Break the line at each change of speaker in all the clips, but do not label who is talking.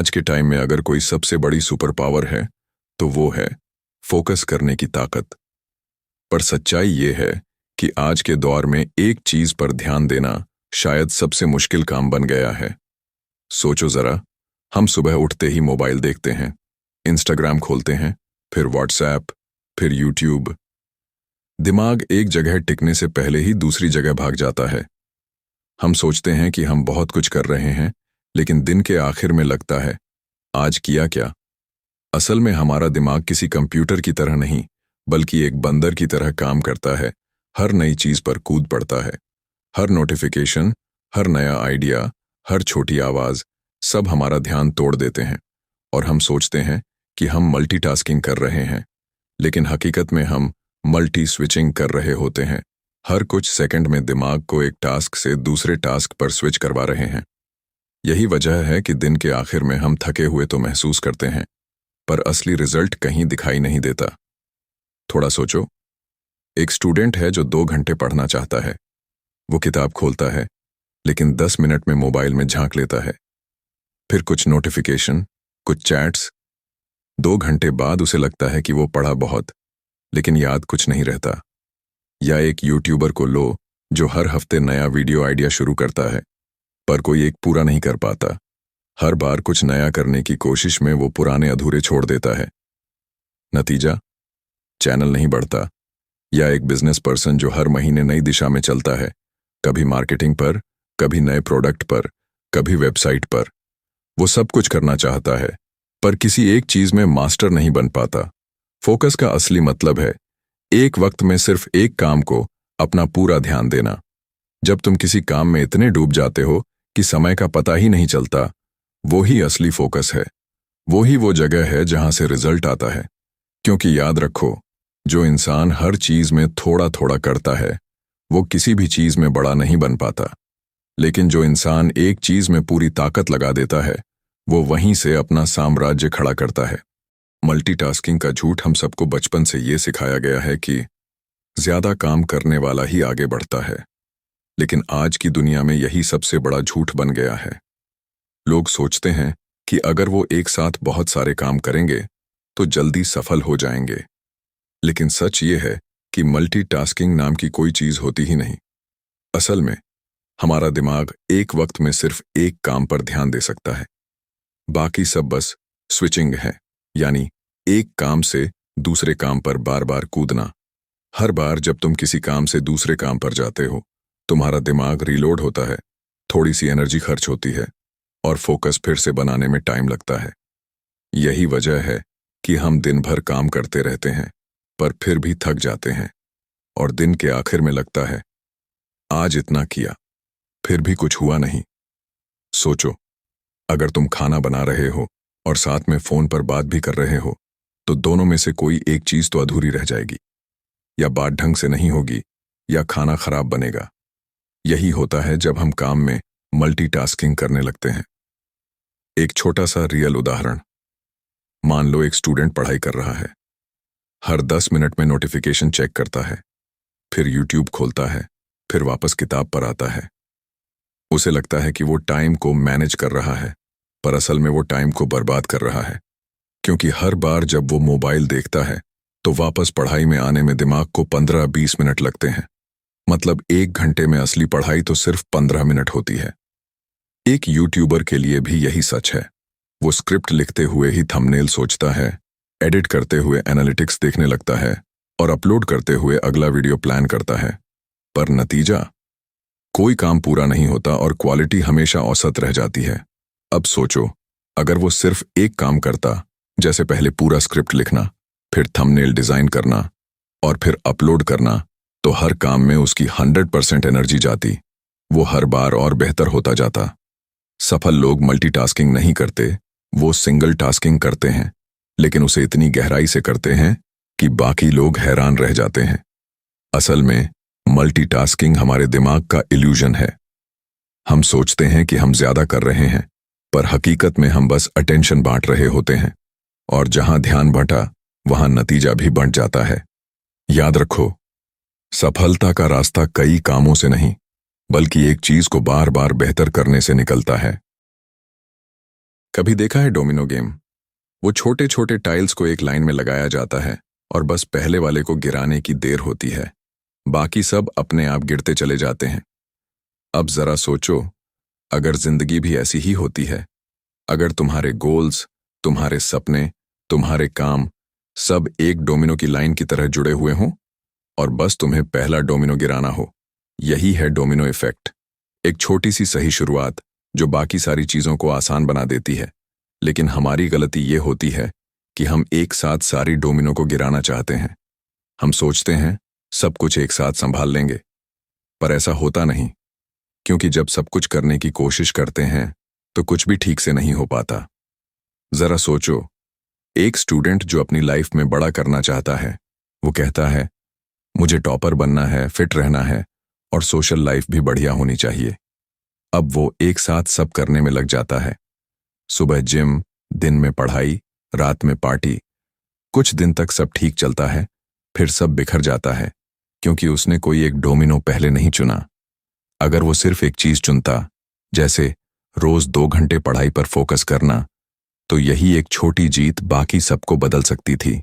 आज के टाइम में अगर कोई सबसे बड़ी सुपर पावर है तो वो है फोकस करने की ताकत। पर सच्चाई ये है कि आज के दौर में एक चीज पर ध्यान देना शायद सबसे मुश्किल काम बन गया है। सोचो जरा, हम सुबह उठते ही मोबाइल देखते हैं, इंस्टाग्राम खोलते हैं, फिर व्हाट्सएप, फिर यूट्यूब। दिमाग एक जगह टिकने से पहले ही दूसरी जगह भाग जाता है। हम सोचते हैं कि हम बहुत कुछ कर रहे हैं, लेकिन दिन के आखिर में लगता है, आज किया क्या? असल में हमारा दिमाग किसी कंप्यूटर की तरह नहीं, बल्कि एक बंदर की तरह काम करता है। हर नई चीज पर कूद पड़ता है। हर नोटिफिकेशन, हर नया आइडिया, हर छोटी आवाज, सब हमारा ध्यान तोड़ देते हैं और हम सोचते हैं कि हम मल्टीटास्किंग कर रहे हैं, लेकिन हकीकत में हम मल्टी स्विचिंग कर रहे होते हैं। हर कुछ सेकंड में दिमाग को एक टास्क से दूसरे टास्क पर स्विच करवा रहे हैं। यही वजह है कि दिन के आखिर में हम थके हुए तो महसूस करते हैं, पर असली रिजल्ट कहीं दिखाई नहीं देता। थोड़ा सोचो, एक स्टूडेंट है जो 2 घंटे पढ़ना चाहता है। वो किताब खोलता है, लेकिन 10 मिनट में मोबाइल में झांक लेता है। फिर कुछ नोटिफिकेशन, कुछ चैट्स। 2 घंटे बाद उसे लगता है कि वो पढ़ा बहुत, लेकिन याद कुछ नहीं रहता। या एक यूट्यूबर को लो जो हर हफ्ते नया वीडियो आइडिया शुरू करता है, पर कोई एक पूरा नहीं कर पाता। हर बार कुछ नया करने की कोशिश में वो पुराने अधूरे छोड़ देता है। नतीजा, चैनल नहीं बढ़ता। या एक बिजनेस पर्सन जो हर महीने नई दिशा में चलता है, कभी मार्केटिंग पर, कभी नए प्रोडक्ट पर, कभी वेबसाइट पर। वो सब कुछ करना चाहता है, पर किसी एक चीज में मास्टर नहीं बन पाता। फोकस का असली मतलब है एक वक्त में सिर्फ एक काम को अपना पूरा ध्यान देना। जब तुम किसी काम में इतने डूब जाते हो कि समय का पता ही नहीं चलता, वो ही असली फोकस है। वो ही वो जगह है जहां से रिजल्ट आता है। क्योंकि याद रखो, जो इंसान हर चीज में थोड़ा थोड़ा करता है, वो किसी भी चीज में बड़ा नहीं बन पाता। लेकिन जो इंसान एक चीज में पूरी ताकत लगा देता है, वो वहीं से अपना साम्राज्य खड़ा करता है। मल्टीटास्किंग का झूठ हम सबको बचपन से ये सिखाया गया है कि ज्यादा काम करने वाला ही आगे बढ़ता है। लेकिन आज की दुनिया में यही सबसे बड़ा झूठ बन गया है। लोग सोचते हैं कि अगर वो एक साथ बहुत सारे काम करेंगे तो जल्दी सफल हो जाएंगे। लेकिन सच ये है कि मल्टीटास्किंग नाम की कोई चीज होती ही नहीं। असल में हमारा दिमाग एक वक्त में सिर्फ एक काम पर ध्यान दे सकता है। बाकी सब बस स्विचिंग है, यानी एक काम से दूसरे काम पर बार बार कूदना। हर बार जब तुम किसी काम से दूसरे काम पर जाते हो, तुम्हारा दिमाग रीलोड होता है, थोड़ी सी एनर्जी खर्च होती है और फोकस फिर से बनाने में टाइम लगता है। यही वजह है कि हम दिन भर काम करते रहते हैं, पर फिर भी थक जाते हैं और दिन के आखिर में लगता है, आज इतना किया, फिर भी कुछ हुआ नहीं। सोचो, अगर तुम खाना बना रहे हो और साथ में फोन पर बात भी कर रहे हो, तो दोनों में से कोई एक चीज तो अधूरी रह जाएगी। या बात ढंग से नहीं होगी, या खाना खराब बनेगा। यही होता है जब हम काम में मल्टीटास्किंग करने लगते हैं। एक छोटा सा रियल उदाहरण। मान लो एक स्टूडेंट पढ़ाई कर रहा है। हर 10 मिनट में नोटिफिकेशन चेक करता है, फिर यूट्यूब खोलता है, फिर वापस किताब पर आता है। उसे लगता है कि वो टाइम को मैनेज कर रहा है, पर असल में वो टाइम को बर्बाद कर रहा है। क्योंकि हर बार जब वो मोबाइल देखता है, तो वापस पढ़ाई में आने में दिमाग को 15-20 मिनट लगते हैं। मतलब 1 घंटे में असली पढ़ाई तो सिर्फ 15 मिनट होती है। एक यूट्यूबर के लिए भी यही सच है। वो स्क्रिप्ट लिखते हुए ही थंबनेल सोचता है, एडिट करते हुए एनालिटिक्स देखने लगता है और अपलोड करते हुए अगला वीडियो प्लान करता है। पर नतीजा, कोई काम पूरा नहीं होता और क्वालिटी हमेशा औसत रह जाती है। अब सोचो, अगर वो सिर्फ एक काम करता, जैसे पहले पूरा स्क्रिप्ट लिखना, फिर थंबनेल डिजाइन करना और फिर अपलोड करना, तो हर काम में उसकी 100% एनर्जी जाती। वो हर बार और बेहतर होता जाता। सफल लोग मल्टीटास्किंग नहीं करते, वो सिंगल टास्किंग करते हैं, लेकिन उसे इतनी गहराई से करते हैं कि बाकी लोग हैरान रह जाते हैं। असल में मल्टीटास्किंग हमारे दिमाग का इल्यूजन है। हम सोचते हैं कि हम ज्यादा कर रहे हैं, पर हकीकत में हम बस अटेंशन बांट रहे होते हैं, और जहां ध्यान बंटा वहां नतीजा भी बंट जाता है। याद रखो, सफलता का रास्ता कई कामों से नहीं, बल्कि एक चीज को बार बार बेहतर करने से निकलता है। कभी देखा है डोमिनो गेम? वो छोटे छोटे टाइल्स को एक लाइन में लगाया जाता है और बस पहले वाले को गिराने की देर होती है, बाकी सब अपने आप गिरते चले जाते हैं। अब जरा सोचो, अगर जिंदगी भी ऐसी ही होती है, अगर तुम्हारे गोल्स, तुम्हारे सपने, तुम्हारे काम सब एक डोमिनो की लाइन की तरह जुड़े हुए हों और बस तुम्हें पहला डोमिनो गिराना हो। यही है डोमिनो इफेक्ट। एक छोटी सी सही शुरुआत जो बाकी सारी चीजों को आसान बना देती है। लेकिन हमारी गलती ये होती है कि हम एक साथ सारी डोमिनो को गिराना चाहते हैं। हम सोचते हैं सब कुछ एक साथ संभाल लेंगे, पर ऐसा होता नहीं, क्योंकि जब सब कुछ करने की कोशिश करते हैं तो कुछ भी ठीक से नहीं हो पाता। जरा सोचो, एक स्टूडेंट जो अपनी लाइफ में बड़ा करना चाहता है, वो कहता है मुझे टॉपर बनना है, फिट रहना है और सोशल लाइफ भी बढ़िया होनी चाहिए। अब वो एक साथ सब करने में लग जाता है। सुबह जिम, दिन में पढ़ाई, रात में पार्टी। कुछ दिन तक सब ठीक चलता है, फिर सब बिखर जाता है, क्योंकि उसने कोई एक डोमिनो पहले नहीं चुना। अगर वो सिर्फ एक चीज चुनता, जैसे रोज 2 घंटे पढ़ाई पर फोकस करना, तो यही एक छोटी जीत बाकी सबको बदल सकती थी।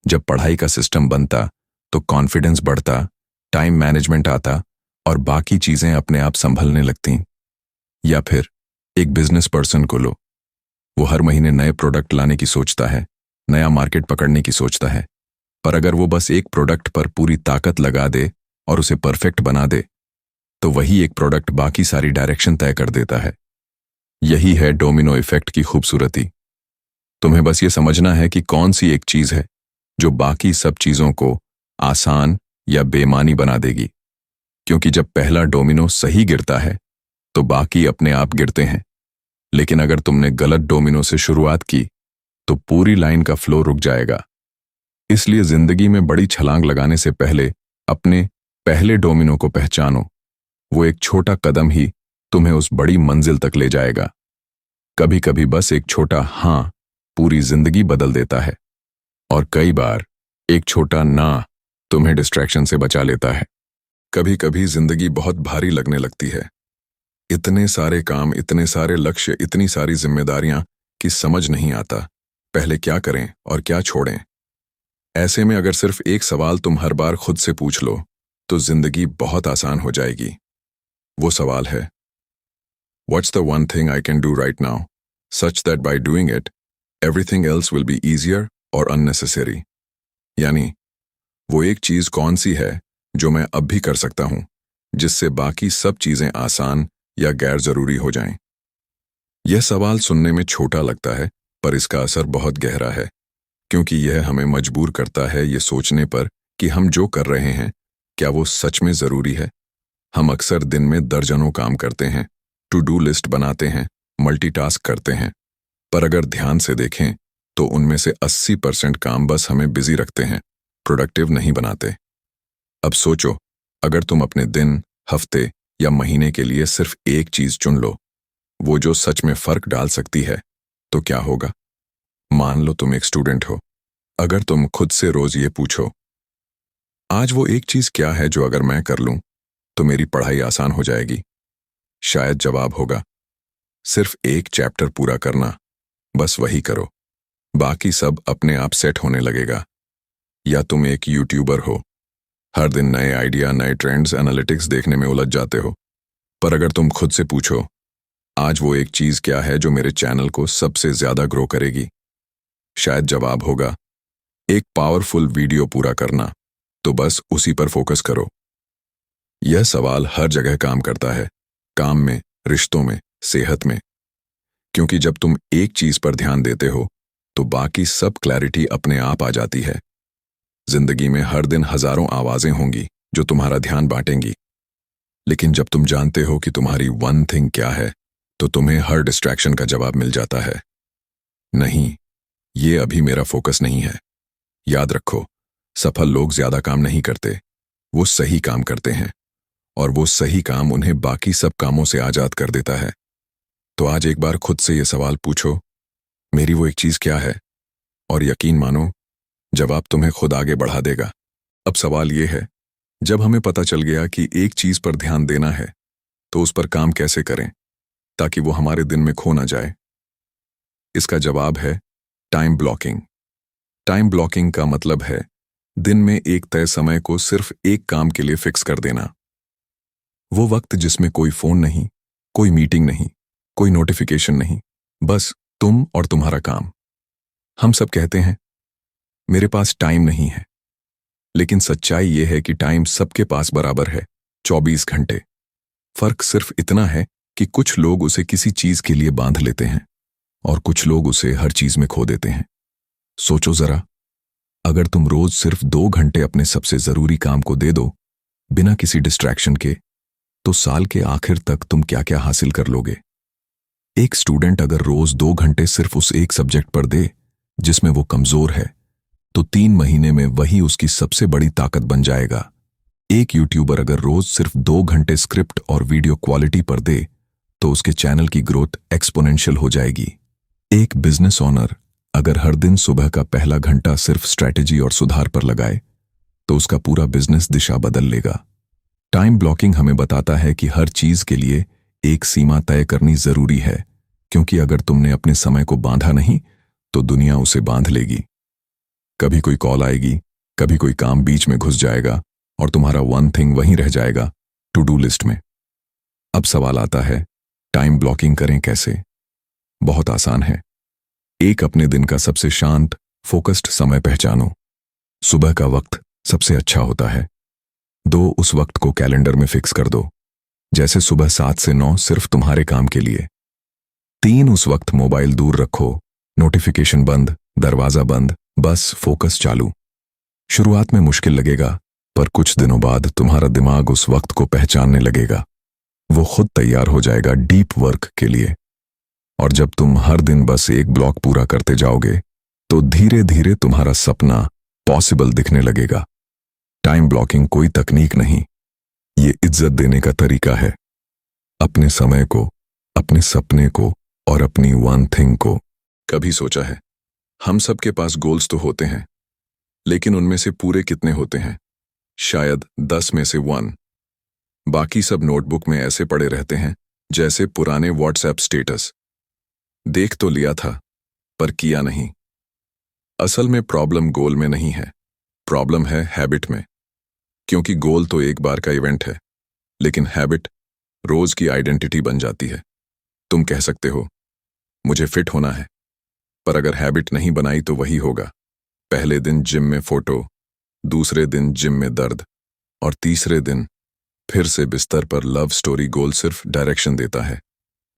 जब पढ़ाई का सिस्टम बनता तो कॉन्फिडेंस बढ़ता, टाइम मैनेजमेंट आता और बाकी चीजें अपने आप संभलने लगती। या फिर एक बिजनेस पर्सन को लो, वो हर महीने नए प्रोडक्ट लाने की सोचता है, नया मार्केट पकड़ने की सोचता है, पर अगर वो बस एक प्रोडक्ट पर पूरी ताकत लगा दे और उसे परफेक्ट बना दे, तो वही एक प्रोडक्ट बाकी सारी डायरेक्शन तय कर देता है। यही है डोमिनो इफेक्ट की खूबसूरती। तुम्हें बस ये समझना है कि कौन सी एक चीज है जो बाकी सब चीजों को आसान या बेमानी बना देगी। क्योंकि जब पहला डोमिनो सही गिरता है तो बाकी अपने आप गिरते हैं। लेकिन अगर तुमने गलत डोमिनो से शुरुआत की तो पूरी लाइन का फ्लो रुक जाएगा। इसलिए जिंदगी में बड़ी छलांग लगाने से पहले अपने पहले डोमिनो को पहचानो। वो एक छोटा कदम ही तुम्हें उस बड़ी मंजिल तक ले जाएगा। कभी कभी बस एक छोटा हाँ पूरी जिंदगी बदल देता है, और कई बार एक छोटा ना तुम्हें डिस्ट्रैक्शन से बचा लेता है। कभी कभी जिंदगी बहुत भारी लगने लगती है। इतने सारे काम, इतने सारे लक्ष्य, इतनी सारी जिम्मेदारियां कि समझ नहीं आता पहले क्या करें और क्या छोड़ें। ऐसे में अगर सिर्फ एक सवाल तुम हर बार खुद से पूछ लो तो जिंदगी बहुत आसान हो जाएगी। वो सवाल है, What's the one thing I can do right now, such that by doing it, everything else will be easier or unnecessary? यानी, वो एक चीज कौन सी है जो मैं अब भी कर सकता हूं, जिससे बाकी सब चीजें आसान या गैर जरूरी हो जाएं? यह सवाल सुनने में छोटा लगता है, पर इसका असर बहुत गहरा है, क्योंकि यह हमें मजबूर करता है ये सोचने पर कि हम जो कर रहे हैं क्या वो सच में जरूरी है। हम अक्सर दिन में दर्जनों काम करते हैं, टू डू लिस्ट बनाते हैं, मल्टीटास्क करते हैं, पर अगर ध्यान से देखें तो उनमें से 80% काम बस हमें बिजी रखते हैं, प्रोडक्टिव नहीं बनाते। अब सोचो, अगर तुम अपने दिन, हफ्ते या महीने के लिए सिर्फ एक चीज चुन लो, वो जो सच में फर्क डाल सकती है, तो क्या होगा? मान लो तुम एक स्टूडेंट हो। अगर तुम खुद से रोज ये पूछो, आज वो एक चीज क्या है जो अगर मैं कर लूं तो मेरी पढ़ाई आसान हो जाएगी, शायद जवाब होगा सिर्फ एक चैप्टर पूरा करना, बस वही करो, बाकी सब अपने आप सेट होने लगेगा। या तुम एक यूट्यूबर हो, हर दिन नए आइडिया, नए ट्रेंड्स, एनालिटिक्स देखने में उलझ जाते हो, पर अगर तुम खुद से पूछो आज वो एक चीज क्या है जो मेरे चैनल को सबसे ज्यादा ग्रो करेगी, शायद जवाब होगा एक पावरफुल वीडियो पूरा करना, तो बस उसी पर फोकस करो। यह सवाल हर जगह काम करता है, काम में, रिश्तों में, सेहत में, क्योंकि जब तुम एक चीज पर ध्यान देते हो तो बाकी सब क्लैरिटी अपने आप आ जाती है। जिंदगी में हर दिन हजारों आवाजें होंगी जो तुम्हारा ध्यान बांटेंगी, लेकिन जब तुम जानते हो कि तुम्हारी वन थिंग क्या है तो तुम्हें हर डिस्ट्रैक्शन का जवाब मिल जाता है। नहीं, ये अभी मेरा फोकस नहीं है। याद रखो, सफल लोग ज्यादा काम नहीं करते, वो सही काम करते हैं, और वो सही काम उन्हें बाकी सब कामों से आजाद कर देता है। तो आज एक बार खुद से ये सवाल पूछो, मेरी वो एक चीज क्या है, और यकीन मानो जवाब तुम्हें खुद आगे बढ़ा देगा। अब सवाल ये है, जब हमें पता चल गया कि एक चीज पर ध्यान देना है तो उस पर काम कैसे करें ताकि वो हमारे दिन में खो ना जाए। इसका जवाब है टाइम ब्लॉकिंग। टाइम ब्लॉकिंग का मतलब है दिन में एक तय समय को सिर्फ एक काम के लिए फिक्स कर देना। वो वक्त जिसमें कोई फोन नहीं, कोई मीटिंग नहीं, कोई नोटिफिकेशन नहीं, बस तुम और तुम्हारा काम। हम सब कहते हैं मेरे पास टाइम नहीं है, लेकिन सच्चाई यह है कि टाइम सबके पास बराबर है, 24 घंटे। फर्क सिर्फ इतना है कि कुछ लोग उसे किसी चीज के लिए बांध लेते हैं और कुछ लोग उसे हर चीज में खो देते हैं। सोचो जरा, अगर तुम रोज सिर्फ 2 घंटे अपने सबसे जरूरी काम को दे दो, बिना किसी डिस्ट्रैक्शन के, तो साल के आखिर तक तुम क्या क्या हासिल कर लोगे। एक स्टूडेंट अगर रोज 2 घंटे सिर्फ उस एक सब्जेक्ट पर दे जिसमें वो कमजोर है, तो 3 महीने में वही उसकी सबसे बड़ी ताकत बन जाएगा। एक यूट्यूबर अगर रोज सिर्फ 2 घंटे स्क्रिप्ट और वीडियो क्वालिटी पर दे, तो उसके चैनल की ग्रोथ एक्सपोनेंशियल हो जाएगी। एक बिजनेस ओनर अगर हर दिन सुबह का पहला घंटा सिर्फ स्ट्रैटेजी और सुधार पर लगाए, तो उसका पूरा बिजनेस दिशा बदल लेगा। टाइम ब्लॉकिंग हमें बताता है कि हर चीज के लिए एक सीमा तय करनी जरूरी है, क्योंकि अगर तुमने अपने समय को बांधा नहीं, तो दुनिया उसे बांध लेगी। कभी कोई कॉल आएगी, कभी कोई काम बीच में घुस जाएगा और तुम्हारा वन थिंग वहीं रह जाएगा, टू डू लिस्ट में। अब सवाल आता है, टाइम ब्लॉकिंग करें कैसे? बहुत आसान है। एक, अपने दिन का सबसे शांत, फोकस्ड समय पहचानो। सुबह का वक्त सबसे अच्छा होता है। 2, उस वक्त को कैलेंडर में फिक्स कर दो, जैसे सुबह 7 से 9 सिर्फ तुम्हारे काम के लिए। 3, उस वक्त मोबाइल दूर रखो, नोटिफिकेशन बंद, दरवाजा बंद, बस फोकस चालू। शुरुआत में मुश्किल लगेगा, पर कुछ दिनों बाद तुम्हारा दिमाग उस वक्त को पहचानने लगेगा। वो खुद तैयार हो जाएगा डीप वर्क के लिए। और जब तुम हर दिन बस एक ब्लॉक पूरा करते जाओगे, तो धीरे धीरे तुम्हारा सपना पॉसिबल दिखने लगेगा। टाइम ब्लॉकिंग कोई तकनीक नहीं, ये इज्जत देने का तरीका है। अपने समय को, अपने सपने को और अपनी वन थिंग को। कभी सोचा है, हम सबके पास गोल्स तो होते हैं, लेकिन उनमें से पूरे कितने होते हैं? शायद 10 में से 1। बाकी सब नोटबुक में ऐसे पड़े रहते हैं जैसे पुराने व्हाट्सएप स्टेटस। देख तो लिया था, पर किया नहीं। असल में प्रॉब्लम गोल में नहीं है, प्रॉब्लम है हैबिट में। क्योंकि गोल तो एक बार का इवेंट है, लेकिन हैबिट रोज की आइडेंटिटी बन जाती है। तुम कह सकते हो मुझे फिट होना है, पर अगर हैबिट नहीं बनाई तो वही होगा। पहले दिन जिम में फोटो, दूसरे दिन जिम में दर्द, और तीसरे दिन फिर से बिस्तर पर लव स्टोरी। गोल सिर्फ डायरेक्शन देता है,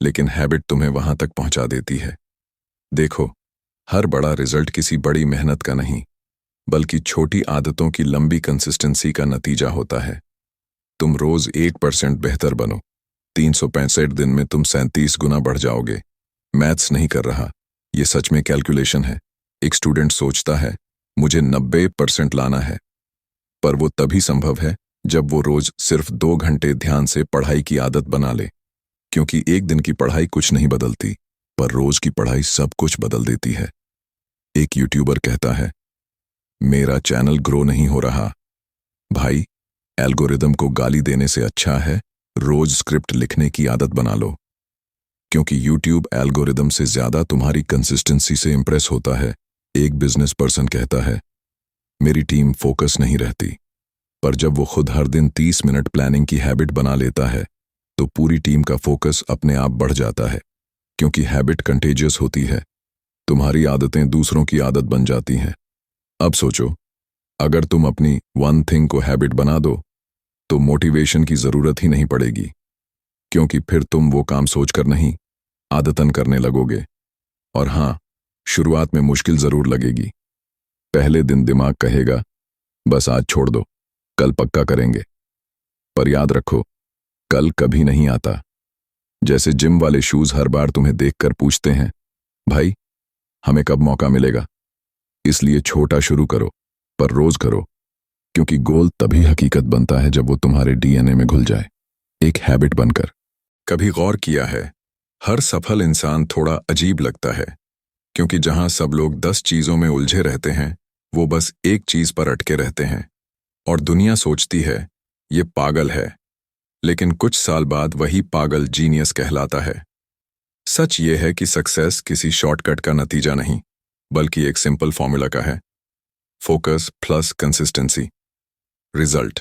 लेकिन हैबिट तुम्हें वहां तक पहुंचा देती है। देखो, हर बड़ा रिजल्ट किसी बड़ी मेहनत का नहीं, बल्कि छोटी आदतों की लंबी कंसिस्टेंसी का नतीजा होता है। तुम रोज 1% बेहतर बनो, 365 दिन में तुम 37 गुना बढ़ जाओगे। मैथ्स नहीं कर रहा, ये सच में कैलकुलेशन है। एक स्टूडेंट सोचता है मुझे 90% लाना है, पर वो तभी संभव है जब वो रोज सिर्फ 2 घंटे ध्यान से पढ़ाई की आदत बना ले। क्योंकि एक दिन की पढ़ाई कुछ नहीं बदलती, पर रोज की पढ़ाई सब कुछ बदल देती है। एक यूट्यूबर कहता है मेरा चैनल ग्रो नहीं हो रहा। भाई, एल्गोरिदम को गाली देने से अच्छा है रोज स्क्रिप्ट लिखने की आदत बना लो। क्योंकि यूट्यूब एल्गोरिदम से ज्यादा तुम्हारी कंसिस्टेंसी से इंप्रेस होता है। एक बिजनेस पर्सन कहता है मेरी टीम फोकस नहीं रहती, पर जब वो खुद हर दिन 30 मिनट प्लानिंग की हैबिट बना लेता है, तो पूरी टीम का फोकस अपने आप बढ़ जाता है। क्योंकि हैबिट कंटेजियस होती है, तुम्हारी आदतें दूसरों की आदत बन जाती हैं। अब सोचो, अगर तुम अपनी वन थिंग को हैबिट बना दो, तो मोटिवेशन की जरूरत ही नहीं पड़ेगी। क्योंकि फिर तुम वो काम सोचकर नहीं, आदतन करने लगोगे। और हाँ, शुरुआत में मुश्किल जरूर लगेगी। पहले दिन दिमाग कहेगा बस आज छोड़ दो, कल पक्का करेंगे। पर याद रखो, कल कभी नहीं आता। जैसे जिम वाले शूज हर बार तुम्हें देखकर पूछते हैं भाई हमें कब मौका मिलेगा। इसलिए छोटा शुरू करो, पर रोज करो। क्योंकि गोल तभी हकीकत बनता है जब वो तुम्हारे डीएनए में घुल जाए, एक हैबिट बनकर। कभी गौर किया है, हर सफल इंसान थोड़ा अजीब लगता है, क्योंकि जहां सब लोग 10 चीजों में उलझे रहते हैं, वो बस एक चीज पर अटके रहते हैं। और दुनिया सोचती है ये पागल है, लेकिन कुछ साल बाद वही पागल जीनियस कहलाता है। सच ये है कि सक्सेस किसी शॉर्टकट का नतीजा नहीं, बल्कि एक सिंपल फॉर्मूला का है। Focus plus consistency. रिजल्ट।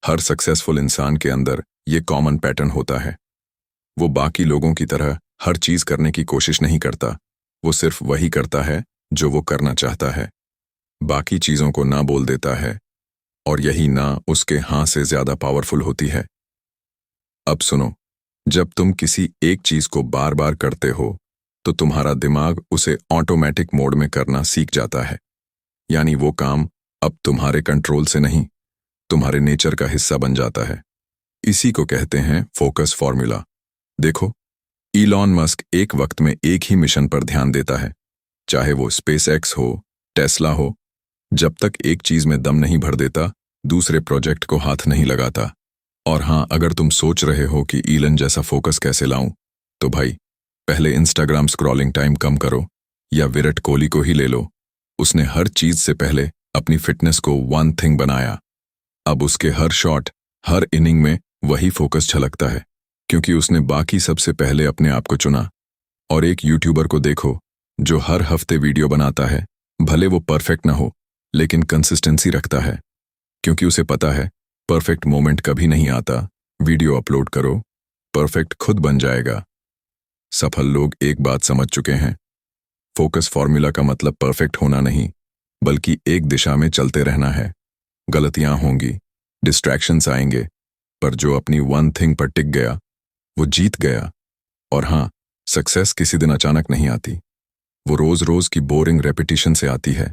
हर सक्सेसफुल इंसान के अंदर ये कॉमन पैटर्न होता है। वो बाकी लोगों की तरह हर चीज करने की कोशिश नहीं करता, वो सिर्फ वही करता है जो वो करना चाहता है। बाकी चीजों को ना बोल देता है, और यही ना उसके हाँ से ज्यादा पावरफुल होती है। अब सुनो, जब तुम किसी एक चीज को बार बार करते हो तो तुम्हारा दिमाग उसे ऑटोमेटिक मोड में करना सीख जाता है। यानी वो काम अब तुम्हारे कंट्रोल से नहीं, तुम्हारे नेचर का हिस्सा बन जाता है। इसी को कहते हैं फोकस फॉर्मूला। देखो, इलॉन मस्क एक वक्त में एक ही मिशन पर ध्यान देता है, चाहे वो स्पेसएक्स हो, टेस्ला हो। जब तक एक चीज में दम नहीं भर देता, दूसरे प्रोजेक्ट को हाथ नहीं लगाता। और हाँ, अगर तुम सोच रहे हो कि ईलन जैसा फोकस कैसे लाऊं, तो भाई, पहले इंस्टाग्राम स्क्रॉलिंग टाइम कम करो, या विराट कोहली को ही ले लो। उसने हर चीज से पहले अपनी फिटनेस को वन थिंग बनाया। अब उसके हर शॉट, हर इनिंग में वही फोकस झलकता है, क्योंकि उसने बाकी सबसे पहले अपने आप को चुना। और एक यूट्यूबर को देखो जो हर हफ्ते वीडियो बनाता है, भले वो परफेक्ट ना हो, लेकिन कंसिस्टेंसी रखता है, क्योंकि उसे पता है परफेक्ट मोमेंट कभी नहीं आता। वीडियो अपलोड करो, परफेक्ट खुद बन जाएगा। सफल लोग एक बात समझ चुके हैं, फोकस फॉर्मूला का मतलब परफेक्ट होना नहीं, बल्कि एक दिशा में चलते रहना है। गलतियां होंगी, डिस्ट्रैक्शंस आएंगे, पर जो अपनी वन थिंग पर टिक गया, वो जीत गया। और हाँ, सक्सेस किसी दिन अचानक नहीं आती, वो रोज रोज की बोरिंग रेपिटेशन से आती है।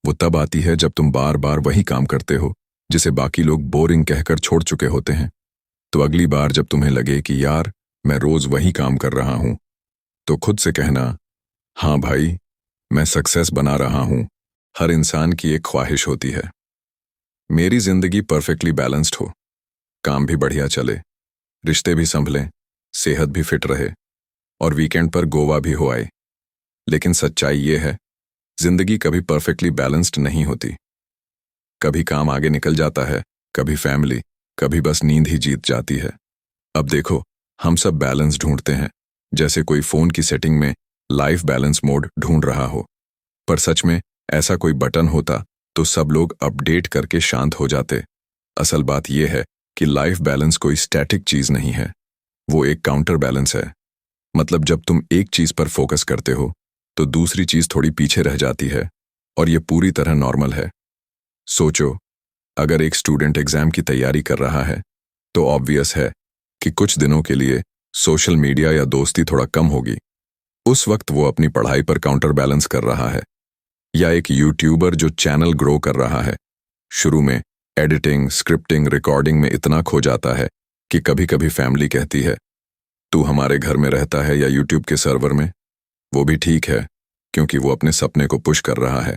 वो तब आती है जब तुम बार बार वही काम करते हो जिसे बाकी लोग बोरिंग कहकर छोड़ चुके होते हैं। तो अगली बार जब तुम्हें लगे कि यार, मैं रोज वही काम कर रहा हूं, तो खुद से कहना, हाँ भाई, मैं सक्सेस बना रहा हूं। हर इंसान की एक ख्वाहिश होती है, मेरी जिंदगी परफेक्टली बैलेंस्ड हो, काम भी बढ़िया चले, रिश्ते भी संभलें, सेहत भी फिट रहे, और वीकेंड पर गोवा भी हो आए। लेकिन सच्चाई ये है, जिंदगी कभी परफेक्टली बैलेंस्ड नहीं होती। कभी काम आगे निकल जाता है, कभी फैमिली, कभी बस नींद ही जीत जाती है। अब देखो, हम सब बैलेंस ढूंढते हैं, जैसे कोई फोन की सेटिंग में लाइफ बैलेंस मोड ढूंढ रहा हो। पर सच में ऐसा कोई बटन होता तो सब लोग अपडेट करके शांत हो जाते। असल बात यह है कि लाइफ बैलेंस कोई स्टैटिक चीज नहीं है, वो एक काउंटर बैलेंस है। मतलब जब तुम एक चीज पर फोकस करते हो तो दूसरी चीज थोड़ी पीछे रह जाती है, और ये पूरी तरह नॉर्मल है। सोचो, अगर एक स्टूडेंट एग्जाम की तैयारी कर रहा है, तो ऑब्वियस है कि कुछ दिनों के लिए सोशल मीडिया या दोस्ती थोड़ा कम होगी। उस वक्त वो अपनी पढ़ाई पर काउंटर बैलेंस कर रहा है। या एक यूट्यूबर जो चैनल ग्रो कर रहा है, शुरू में एडिटिंग, स्क्रिप्टिंग, रिकॉर्डिंग में इतना खो जाता है कि कभी कभी फैमिली कहती है, तू हमारे घर में रहता है या यूट्यूब के सर्वर में। वो भी ठीक है, क्योंकि वो अपने सपने को पुश कर रहा है।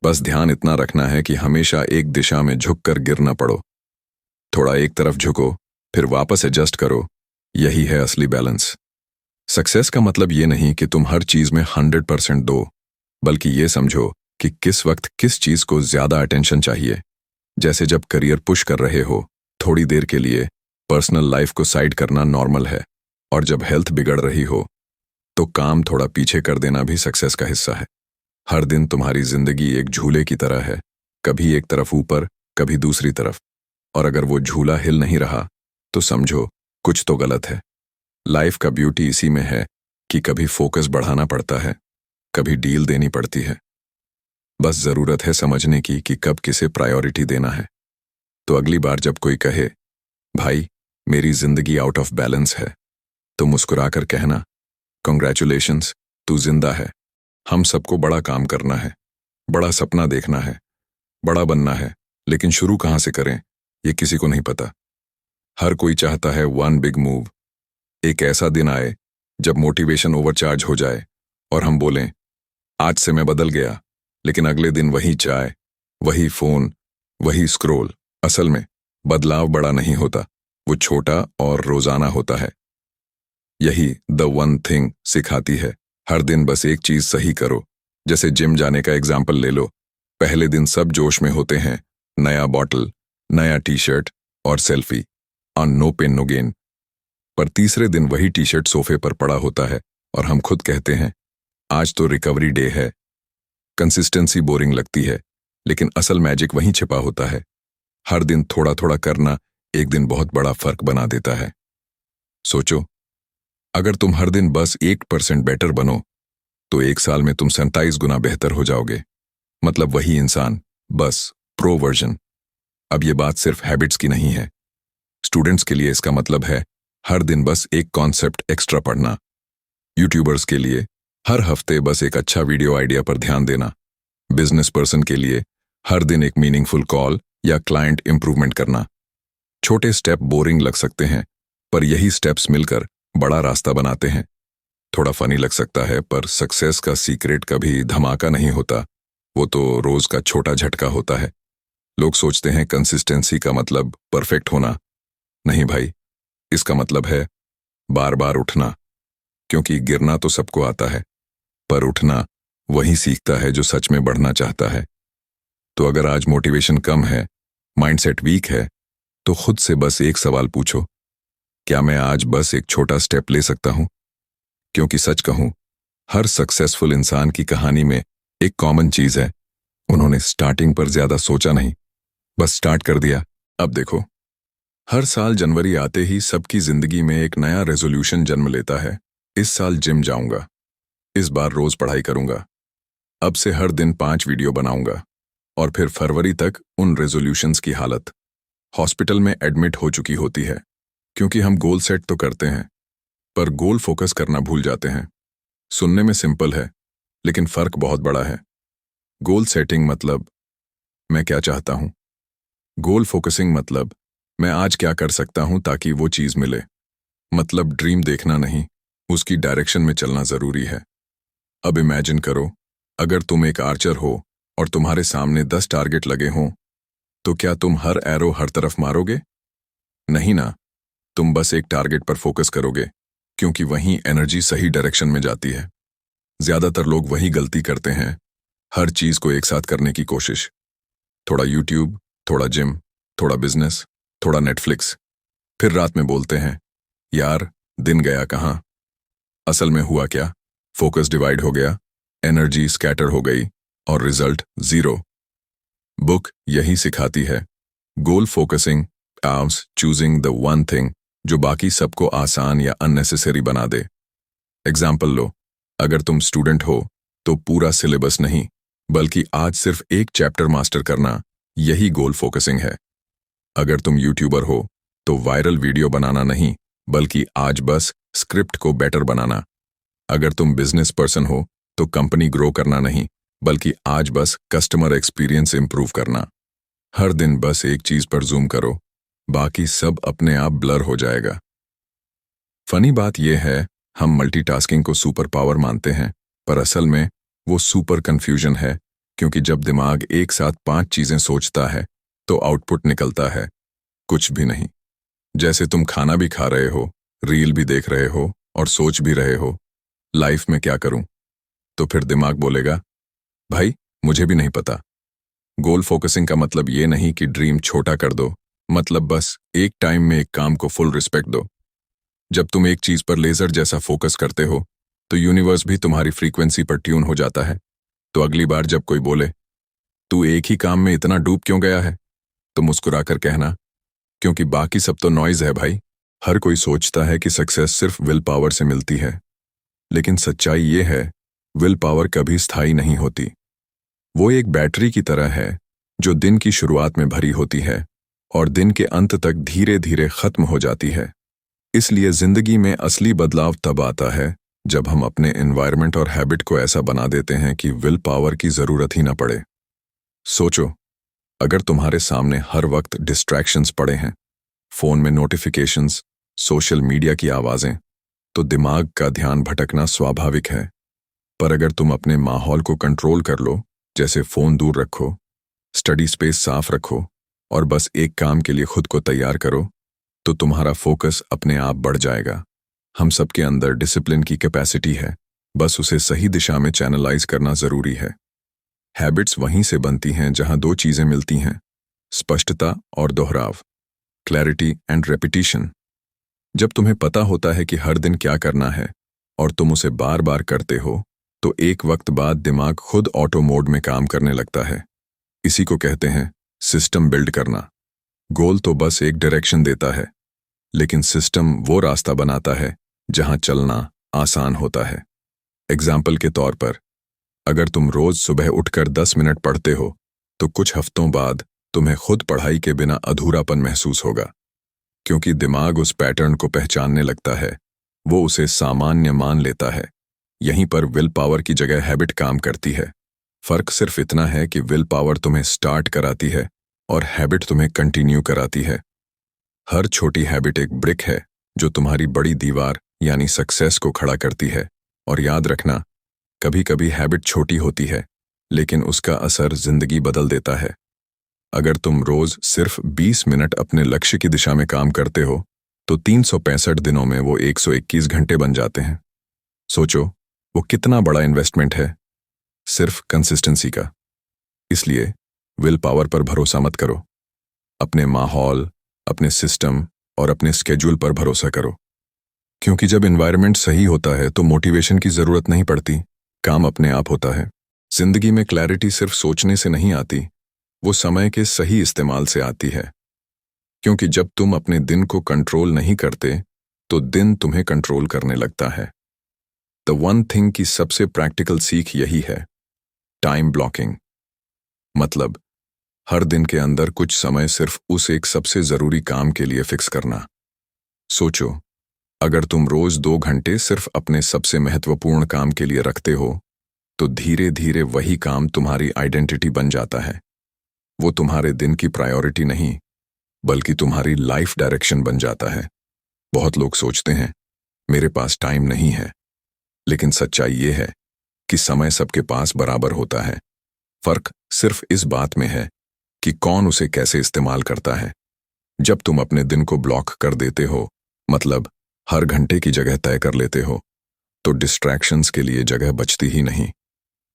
बस ध्यान इतना रखना है कि हमेशा एक दिशा में झुककर गिर न पड़ो। थोड़ा एक तरफ झुको, फिर वापस एडजस्ट करो। यही है असली बैलेंस। सक्सेस का मतलब ये नहीं कि तुम हर चीज में 100% दो, बल्कि ये समझो कि किस वक्त किस चीज को ज्यादा अटेंशन चाहिए। जैसे जब करियर पुश कर रहे हो, थोड़ी देर के लिए पर्सनल लाइफ को साइड करना नॉर्मल है, और जब हेल्थ बिगड़ रही हो तो काम थोड़ा पीछे कर देना भी सक्सेस का हिस्सा है। हर दिन तुम्हारी जिंदगी एक झूले की तरह है, कभी एक तरफ ऊपर, कभी दूसरी तरफ। और अगर वो झूला हिल नहीं रहा तो समझो कुछ तो गलत है। लाइफ का ब्यूटी इसी में है कि कभी फोकस बढ़ाना पड़ता है, कभी डील देनी पड़ती है। बस जरूरत है समझने की कि कब किसे प्रायोरिटी देना है। तो अगली बार जब कोई कहे, भाई मेरी जिंदगी आउट ऑफ बैलेंस है, तो मुस्कुराकर कहना, कॉन्ग्रेचुलेशंस, तू जिंदा है। हम सबको बड़ा काम करना है, बड़ा सपना देखना है, बड़ा बनना है, लेकिन शुरू कहाँ से करें ये किसी को नहीं पता। हर कोई चाहता है वन बिग मूव, एक ऐसा दिन आए जब मोटिवेशन ओवरचार्ज हो जाए और हम बोलें, आज से मैं बदल गया। लेकिन अगले दिन वही चाय, वही फोन, वही स्क्रोल। असल में बदलाव बड़ा नहीं होता, वो छोटा और रोजाना होता है। यही द वन थिंग सिखाती है, हर दिन बस एक चीज सही करो। जैसे जिम जाने का एग्जाम्पल ले लो, पहले दिन सब जोश में होते हैं, नया बॉटल, नया टी शर्ट और सेल्फी, और नो पेन नो गेन। पर तीसरे दिन वही टी शर्ट सोफे पर पड़ा होता है और हम खुद कहते हैं आज तो रिकवरी डे है। कंसिस्टेंसी बोरिंग लगती है, लेकिन असल मैजिक वहीं छिपा होता है। हर दिन थोड़ा थोड़ा करना एक दिन बहुत बड़ा फर्क बना देता है। सोचो, अगर तुम हर दिन बस 1% बेटर बनो तो एक साल में तुम 27 गुना बेहतर हो जाओगे। मतलब वही इंसान, बस प्रो वर्जन। अब ये बात सिर्फ हैबिट्स की नहीं है। स्टूडेंट्स के लिए इसका मतलब है हर दिन बस एक कॉन्सेप्ट एक्स्ट्रा पढ़ना। यूट्यूबर्स के लिए हर हफ्ते बस एक अच्छा वीडियो आइडिया पर ध्यान देना। बिजनेस पर्सन के लिए हर दिन एक मीनिंगफुल कॉल या क्लाइंट इंप्रूवमेंट करना। छोटे स्टेप बोरिंग लग सकते हैं, पर यही स्टेप्स मिलकर बड़ा रास्ता बनाते हैं। थोड़ा फनी लग सकता है, पर सक्सेस का सीक्रेट कभी धमाका नहीं होता, वो तो रोज का छोटा झटका होता है। लोग सोचते हैं कंसिस्टेंसी का मतलब परफेक्ट होना। नहीं भाई, इसका मतलब है बार बार उठना। क्योंकि गिरना तो सबको आता है, पर उठना वही सीखता है जो सच में बढ़ना चाहता है। तो अगर आज मोटिवेशन कम है, माइंडसेट वीक है, तो खुद से बस एक सवाल पूछो, क्या मैं आज बस एक छोटा स्टेप ले सकता हूं? क्योंकि सच कहूं, हर सक्सेसफुल इंसान की कहानी में एक कॉमन चीज है, उन्होंने स्टार्टिंग पर ज्यादा सोचा नहीं, बस स्टार्ट कर दिया। अब देखो, हर साल जनवरी आते ही सबकी जिंदगी में एक नया रेजोल्यूशन जन्म लेता है। इस साल जिम जाऊंगा, इस बार रोज पढ़ाई करूंगा, अब से हर दिन 5 वीडियो बनाऊंगा। और फिर फरवरी तक उन रेजोल्यूशंस की हालत हॉस्पिटल में एडमिट हो चुकी होती है। क्योंकि हम गोल सेट तो करते हैं, पर गोल फोकस करना भूल जाते हैं। सुनने में सिंपल है, लेकिन फर्क बहुत बड़ा है। गोल सेटिंग मतलब मैं क्या चाहता हूं। गोल फोकसिंग मतलब मैं आज क्या कर सकता हूं ताकि वो चीज मिले। मतलब ड्रीम देखना नहीं, उसकी डायरेक्शन में चलना जरूरी है। अब इमेजिन करो, अगर तुम एक आर्चर हो और तुम्हारे सामने 10 टारगेट लगे हों, तो क्या तुम हर एरो हर तरफ मारोगे? नहीं ना, तुम बस एक टारगेट पर फोकस करोगे, क्योंकि वहीं एनर्जी सही डायरेक्शन में जाती है। ज्यादातर लोग वही गलती करते हैं, हर चीज को एक साथ करने की कोशिश। थोड़ा यूट्यूब, थोड़ा जिम, थोड़ा बिजनेस, थोड़ा नेटफ्लिक्स, फिर रात में बोलते हैं यार दिन गया कहाँ। असल में हुआ क्या? फोकस डिवाइड हो गया, एनर्जी स्कैटर हो गई और रिजल्ट जीरो। बुक यही सिखाती है। Goal focusing arms choosing the one thing जो बाकी सबको आसान या अननेसेसरी बना दे। एग्जाम्पल लो, अगर तुम स्टूडेंट हो तो पूरा सिलेबस नहीं, बल्कि आज सिर्फ एक चैप्टर मास्टर करना, यही गोल फोकसिंग है। अगर तुम यूट्यूबर हो तो वायरल वीडियो बनाना नहीं, बल्कि आज बस स्क्रिप्ट को बेटर बनाना। अगर तुम बिजनेस पर्सन हो तो कंपनी ग्रो करना नहीं, बल्कि आज बस कस्टमर एक्सपीरियंस इंप्रूव करना। हर दिन बस एक चीज पर जूम करो, बाकी सब अपने आप ब्लर हो जाएगा। फनी बात यह है, हम मल्टीटास्किंग को सुपर पावर मानते हैं, पर असल में वो सुपर कंफ्यूजन है। क्योंकि जब दिमाग एक साथ 5 चीजें सोचता है तो आउटपुट निकलता है कुछ भी नहीं। जैसे तुम खाना भी खा रहे हो, रील भी देख रहे हो और सोच भी रहे हो लाइफ में क्या करूं, तो फिर दिमाग बोलेगा भाई मुझे भी नहीं पता। गोल फोकसिंग का मतलब ये नहीं कि ड्रीम छोटा कर दो, मतलब बस एक टाइम में एक काम को फुल रिस्पेक्ट दो। जब तुम एक चीज पर लेजर जैसा फोकस करते हो तो यूनिवर्स भी तुम्हारी फ्रीक्वेंसी पर ट्यून हो जाता है। तो अगली बार जब कोई बोले तू एक ही काम में इतना डूब क्यों गया है, तो मुस्कुराकर कहना क्योंकि बाकी सब तो नॉइज है भाई। हर कोई सोचता है कि सक्सेस सिर्फ विल पावर से मिलती है, लेकिन सच्चाई ये है विल पावर कभी स्थायी नहीं होती। वो एक बैटरी की तरह है जो दिन की शुरुआत में भरी होती है और दिन के अंत तक धीरे धीरे खत्म हो जाती है। इसलिए जिंदगी में असली बदलाव तब आता है जब हम अपने एनवायरनमेंट और हैबिट को ऐसा बना देते हैं कि विल पावर की जरूरत ही ना पड़े। सोचो, अगर तुम्हारे सामने हर वक्त डिस्ट्रैक्शंस पड़े हैं, फोन में नोटिफिकेशंस, सोशल मीडिया की आवाजें, तो दिमाग का ध्यान भटकना स्वाभाविक है। पर अगर तुम अपने माहौल को कंट्रोल कर लो, जैसे फोन दूर रखो, स्टडी स्पेस साफ रखो और बस एक काम के लिए खुद को तैयार करो, तो तुम्हारा फोकस अपने आप बढ़ जाएगा। हम सबके अंदर डिसिप्लिन की कैपेसिटी है, बस उसे सही दिशा में चैनलाइज करना जरूरी है। हैबिट्स वहीं से बनती हैं जहां 2 चीजें मिलती हैं, स्पष्टता और दोहराव, क्लैरिटी एंड रेपिटिशन। जब तुम्हें पता होता है कि हर दिन क्या करना है और तुम उसे बार बार करते हो, तो एक वक्त बाद दिमाग खुद ऑटो मोड में काम करने लगता है। इसी को कहते हैं सिस्टम बिल्ड करना। गोल तो बस एक डायरेक्शन देता है, लेकिन सिस्टम वो रास्ता बनाता है जहां चलना आसान होता है। एग्जाम्पल के तौर पर, अगर तुम रोज सुबह उठकर 10 मिनट पढ़ते हो, तो कुछ हफ्तों बाद तुम्हें खुद पढ़ाई के बिना अधूरापन महसूस होगा, क्योंकि दिमाग उस पैटर्न को पहचानने लगता है, वो उसे सामान्य मान लेता है। यहीं पर विल पावर की जगह हैबिट काम करती है। फर्क सिर्फ इतना है कि विल पावर तुम्हें स्टार्ट कराती है और हैबिट तुम्हें कंटिन्यू कराती है। हर छोटी हैबिट एक ब्रिक है जो तुम्हारी बड़ी दीवार यानी सक्सेस को खड़ा करती है। और याद रखना, कभी कभी हैबिट छोटी होती है, लेकिन उसका असर जिंदगी बदल देता है। अगर तुम रोज सिर्फ 20 मिनट अपने लक्ष्य की दिशा में काम करते हो, तो 365 दिनों में वो 121 घंटे बन जाते हैं। सोचो, वो कितना बड़ा इन्वेस्टमेंट है सिर्फ कंसिस्टेंसी का। इसलिए विल पावर पर भरोसा मत करो, अपने माहौल, अपने सिस्टम और अपने स्केड्यूल पर भरोसा करो। क्योंकि जब एनवायरनमेंट सही होता है तो मोटिवेशन की जरूरत नहीं पड़ती, काम अपने आप होता है। जिंदगी में क्लैरिटी सिर्फ सोचने से नहीं आती, वो समय के सही इस्तेमाल से आती है। क्योंकि जब तुम अपने दिन को कंट्रोल नहीं करते, तो दिन तुम्हें कंट्रोल करने लगता है। द वन थिंग की सबसे प्रैक्टिकल सीख यही है, टाइम ब्लॉकिंग। मतलब हर दिन के अंदर कुछ समय सिर्फ उस एक सबसे जरूरी काम के लिए फिक्स करना। सोचो, अगर तुम रोज 2 घंटे सिर्फ अपने सबसे महत्वपूर्ण काम के लिए रखते हो, तो धीरे धीरे वही काम तुम्हारी आइडेंटिटी बन जाता है। वो तुम्हारे दिन की प्रायोरिटी नहीं, बल्कि तुम्हारी लाइफ डायरेक्शन बन जाता है। बहुत लोग सोचते हैं, मेरे पास टाइम नहीं है, लेकिन सच्चाई ये है कि समय सबके पास बराबर होता है। फर्क सिर्फ इस बात में है कि कौन उसे कैसे इस्तेमाल करता है। जब तुम अपने दिन को ब्लॉक कर देते हो, मतलब हर घंटे की जगह तय कर लेते हो, तो डिस्ट्रैक्शंस के लिए जगह बचती ही नहीं।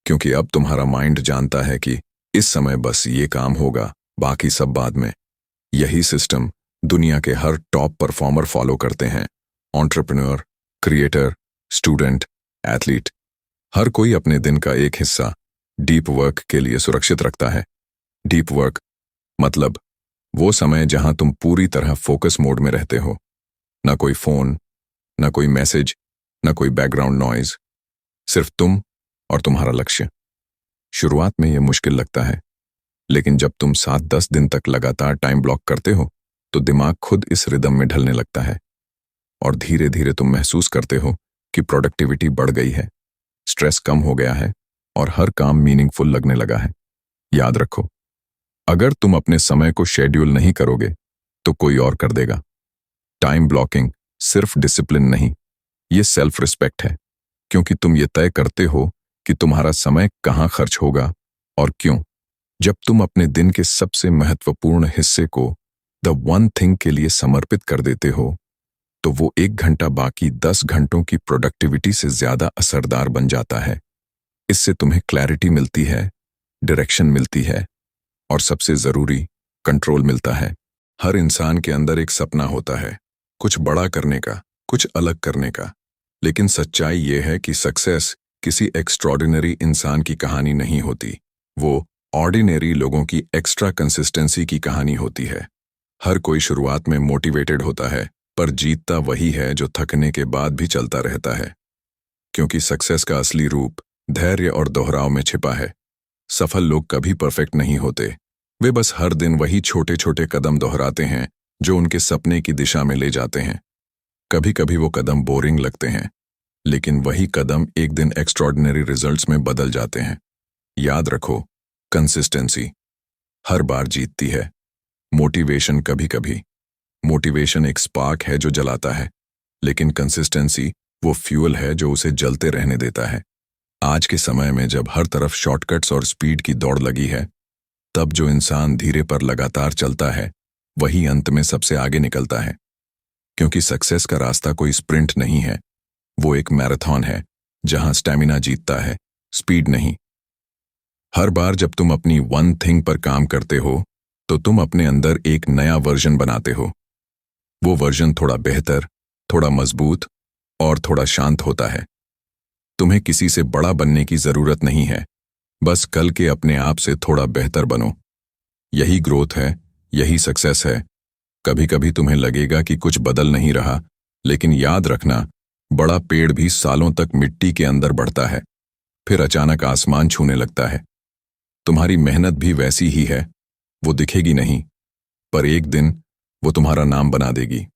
क्योंकि अब तुम्हारा माइंड जानता है कि इस समय बस ये काम होगा, बाकी सब बाद में। यही सिस्टम दुनिया के हर टॉप परफॉर्मर फॉलो करते हैं। एंटरप्रेन्योर, क्रिएटर, स्टूडेंट, एथलीट, हर कोई अपने दिन का एक हिस्सा डीप वर्क के लिए सुरक्षित रखता है। डीप वर्क मतलब वो समय जहां तुम पूरी तरह फोकस मोड में रहते हो। ना कोई फोन, ना कोई मैसेज, ना कोई बैकग्राउंड नॉइज, सिर्फ तुम और तुम्हारा लक्ष्य। शुरुआत में यह मुश्किल लगता है, लेकिन जब तुम 7-10 दिन तक लगातार टाइम ब्लॉक करते हो, तो दिमाग खुद इस रिदम में ढलने लगता है और धीरे धीरे तुम महसूस करते हो कि प्रोडक्टिविटी बढ़ गई है, स्ट्रेस कम हो गया है और हर काम मीनिंगफुल लगने लगा है। याद रखो, अगर तुम अपने समय को शेड्यूल नहीं करोगे, तो कोई और कर देगा। टाइम ब्लॉकिंग सिर्फ डिसिप्लिन नहीं, ये सेल्फ रिस्पेक्ट है, क्योंकि तुम ये तय करते हो कि तुम्हारा समय कहाँ खर्च होगा और क्यों। जब तुम अपने दिन के सबसे महत्वपूर्ण हिस्से को द वन थिंग के लिए समर्पित कर देते हो, तो वो 1 घंटा बाकी 10 घंटों की प्रोडक्टिविटी से ज्यादा असरदार बन जाता है। इससे तुम्हें क्लैरिटी मिलती है, डायरेक्शन मिलती है और सबसे जरूरी, कंट्रोल मिलता है। हर इंसान के अंदर एक सपना होता है, कुछ बड़ा करने का, कुछ अलग करने का। लेकिन सच्चाई ये है कि सक्सेस किसी एक्स्ट्रॉर्डिनरी इंसान की कहानी नहीं होती, वो ऑर्डिनरी लोगों की एक्स्ट्रा कंसिस्टेंसी की कहानी होती है। हर कोई शुरुआत में मोटिवेटेड होता है, पर जीतता वही है जो थकने के बाद भी चलता रहता है। क्योंकि सक्सेस का असली रूप धैर्य और दोहराव में छिपा है। सफल लोग कभी परफेक्ट नहीं होते, वे बस हर दिन वही छोटे छोटे कदम दोहराते हैं जो उनके सपने की दिशा में ले जाते हैं। कभी कभी वो कदम बोरिंग लगते हैं, लेकिन वही कदम एक दिन एक्स्ट्रॉर्डिनरी रिजल्ट्स में बदल जाते हैं। याद रखो, कंसिस्टेंसी हर बार जीतती है, मोटिवेशन कभी कभी। मोटिवेशन एक स्पार्क है जो जलाता है, लेकिन कंसिस्टेंसी वो फ्यूल है जो उसे जलते रहने देता है। आज के समय में जब हर तरफ शॉर्टकट्स और स्पीड की दौड़ लगी है, तब जो इंसान धीरे पर लगातार चलता है, वही अंत में सबसे आगे निकलता है। क्योंकि सक्सेस का रास्ता कोई स्प्रिंट नहीं है, वो एक मैराथन है जहां स्टैमिना जीतता है, स्पीड नहीं। हर बार जब तुम अपनी वन थिंग पर काम करते हो, तो तुम अपने अंदर एक नया वर्जन बनाते हो। वो वर्जन थोड़ा बेहतर, थोड़ा मजबूत और थोड़ा शांत होता है। तुम्हें किसी से बड़ा बनने की जरूरत नहीं है, बस कल के अपने आप से थोड़ा बेहतर बनो। यही ग्रोथ है, यही सक्सेस है। कभी कभी तुम्हें लगेगा कि कुछ बदल नहीं रहा, लेकिन याद रखना, बड़ा पेड़ भी सालों तक मिट्टी के अंदर बढ़ता है, फिर अचानक आसमान छूने लगता है। तुम्हारी मेहनत भी वैसी ही है, वो दिखेगी नहीं, पर एक दिन वो तुम्हारा नाम बना देगी।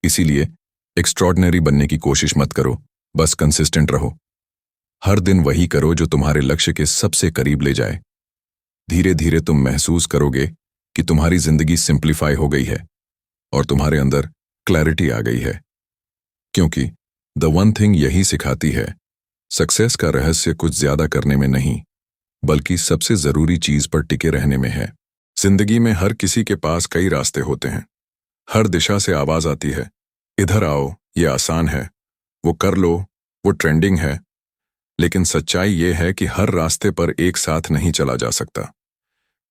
इसीलिए एक्स्ट्रॉर्डिनरी बनने की कोशिश मत करो, बस कंसिस्टेंट रहो। हर दिन वही करो जो तुम्हारे लक्ष्य के सबसे करीब ले जाए। धीरे धीरे तुम महसूस करोगे कि तुम्हारी जिंदगी सिंप्लीफाई हो गई है और तुम्हारे अंदर क्लैरिटी आ गई है। क्योंकि द वन थिंग यही सिखाती है, सक्सेस का रहस्य कुछ ज्यादा करने में नहीं, बल्कि सबसे जरूरी चीज पर टिके रहने में है। जिंदगी में हर किसी के पास कई रास्ते होते हैं। हर दिशा से आवाज आती है, इधर आओ, ये आसान है, वो कर लो, वो ट्रेंडिंग है। लेकिन सच्चाई ये है कि हर रास्ते पर एक साथ नहीं चला जा सकता।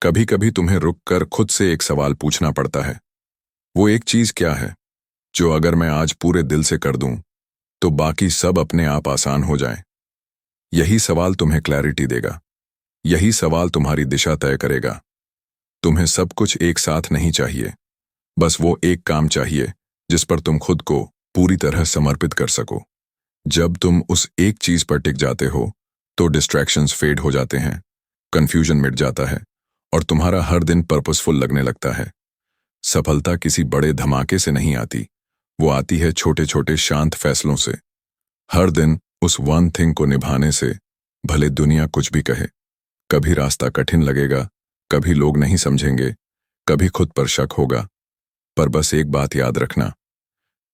कभी कभी तुम्हें रुककर खुद से एक सवाल पूछना पड़ता है, वो एक चीज क्या है जो अगर मैं आज पूरे दिल से कर दूं तो बाकी सब अपने आप आसान हो जाए। यही सवाल तुम्हें क्लैरिटी देगा, यही सवाल तुम्हारी दिशा तय करेगा। तुम्हें सब कुछ एक साथ नहीं चाहिए, बस वो एक काम चाहिए जिस पर तुम खुद को पूरी तरह समर्पित कर सको। जब तुम उस एक चीज पर टिक जाते हो तो डिस्ट्रैक्शंस फेड हो जाते हैं, कंफ्यूजन मिट जाता है और तुम्हारा हर दिन पर्पसफुल लगने लगता है। सफलता किसी बड़े धमाके से नहीं आती, वो आती है छोटे छोटे शांत फैसलों से। हर दिन उस वन थिंग को निभाने से, भले दुनिया कुछ भी कहे। कभी रास्ता कठिन लगेगा, कभी लोग नहीं समझेंगे, कभी खुद पर शक होगा, पर बस एक बात याद रखना,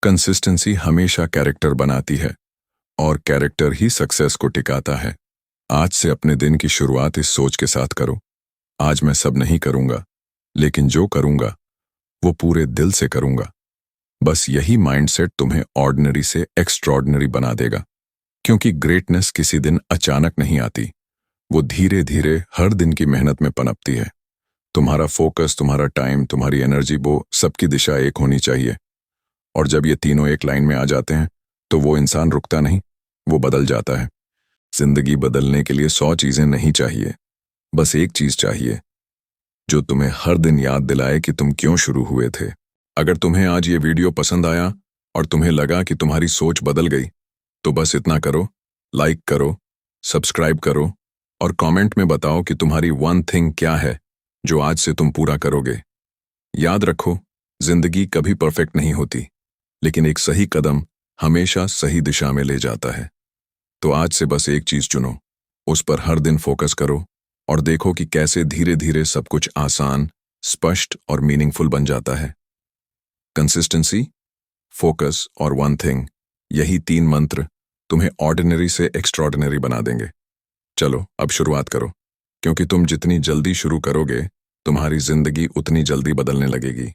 कंसिस्टेंसी हमेशा कैरेक्टर बनाती है और कैरेक्टर ही सक्सेस को टिकाता है। आज से अपने दिन की शुरुआत इस सोच के साथ करो, आज मैं सब नहीं करूंगा, लेकिन जो करूंगा वो पूरे दिल से करूंगा। बस यही माइंडसेट तुम्हें ऑर्डिनरी से एक्स्ट्रॉर्डिनरी बना देगा। क्योंकि ग्रेटनेस किसी दिन अचानक नहीं आती, वो धीरे धीरे हर दिन की मेहनत में पनपती है। तुम्हारा फोकस, तुम्हारा टाइम, तुम्हारी एनर्जी, वो सबकी दिशा एक होनी चाहिए। और जब ये तीनों एक लाइन में आ जाते हैं तो वो इंसान रुकता नहीं, वो बदल जाता है। जिंदगी बदलने के लिए 100 चीजें नहीं चाहिए, बस एक चीज चाहिए जो तुम्हें हर दिन याद दिलाए कि तुम क्यों शुरू हुए थे। अगर तुम्हें आज ये वीडियो पसंद आया और तुम्हें लगा कि तुम्हारी सोच बदल गई, तो बस इतना करो, लाइक करो, सब्सक्राइब करो और कमेंट में बताओ कि तुम्हारी वन थिंग क्या है जो आज से तुम पूरा करोगे। याद रखो, जिंदगी कभी परफेक्ट नहीं होती, लेकिन एक सही कदम हमेशा सही दिशा में ले जाता है। तो आज से बस एक चीज चुनो, उस पर हर दिन फोकस करो और देखो कि कैसे धीरे धीरे सब कुछ आसान, स्पष्ट और मीनिंगफुल बन जाता है। कंसिस्टेंसी, फोकस और वन थिंग, यही 3 मंत्र तुम्हें ऑर्डिनरी से एक्स्ट्रॉर्डिनरी बना देंगे। चलो अब शुरुआत करो, क्योंकि तुम जितनी जल्दी शुरू करोगे, तुम्हारी जिंदगी उतनी जल्दी बदलने लगेगी।